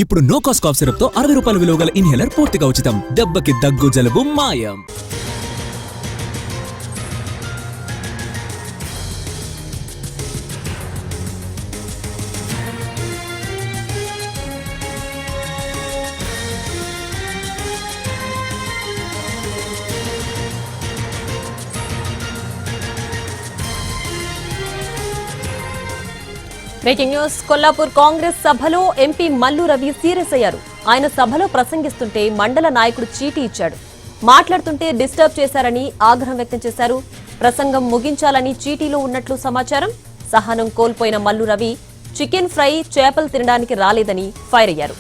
ఇప్పుడు no cost cough syrup తో 60 రూపాయల విలువ గల ఇన్హేలర్ పూర్తిగా ఉచితం. దెబ్బకి దగ్గు జలుబు మాయం. Breaking news. కొల్లాపూర్ కాంగ్రెస్ సభలో ఎంపీ మల్లు రవి సీరియస్ అయ్యారు. ఆయన సభలో ప్రసంగిస్తుంటే మండల నాయకుడు చీటీ ఇచ్చాడు. మాట్లాడుతుంటే డిస్టర్బ్ చేశారని ఆగ్రహం వ్యక్తం చేశారు. ప్రసంగం ముగించాలని చీటీలో ఉన్నట్లు సమాచారం. సహనం కోల్పోయిన మల్లు రవి చికెన్ ఫ్రై, చేపలు తినడానికి రాలేదని ఫైర్ అయ్యారు.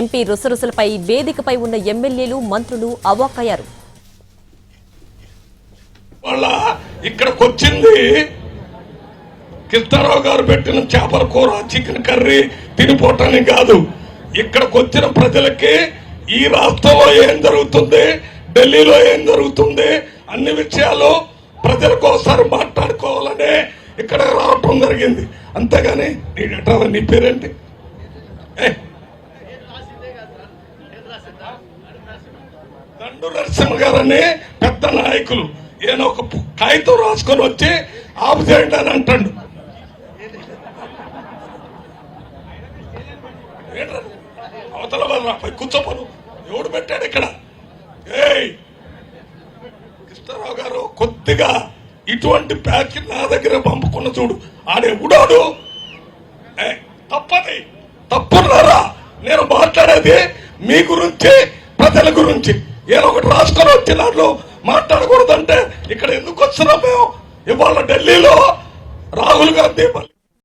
ఎంపీ రుసరుసలపై వేదికపై ఉన్న ఎమ్మెల్యేలు, మంత్రులు అవాక్కయ్యారు. కృష్ణారావు గారు పెట్టిన చేపల కూర, చికెన్ కర్రీ తినిపోవటానికి కాదు. ఇక్కడికి వచ్చిన ప్రజలకి ఈ రాష్ట్రంలో ఏం జరుగుతుంది, ఢిల్లీలో ఏం జరుగుతుంది, అన్ని విషయాలు ప్రజలకు ఒకసారి మాట్లాడుకోవాలనే ఇక్కడ రావటం జరిగింది. అంతేగాని నీ పేరేంటి? దండు నరసింహ గారని పెద్ద నాయకులు, ఈయన ఒక కాగితం రాసుకొని వచ్చి ఆపు చేయండి అని అంటాడు. అవతల వాళ్ళపై కూర్చోపను ఎవడు పెట్టాడు ఇక్కడ? కృష్ణారావు గారు కొద్దిగా ఇటువంటి ప్యాచ్ నా దగ్గర పంపుకున్న చూడు, ఆడెవడాడు? తప్పది, తప్పున్నారా? నేను మాట్లాడేది మీ గురించి, ప్రజల గురించి. ఏదో ఒకటి రాసుకొని వచ్చి దాంట్లో మాట్లాడకూడదంటే ఇక్కడ ఎందుకు వస్తున్నాం మేము? ఇవాళ ఢిల్లీలో రాహుల్ గాంధీ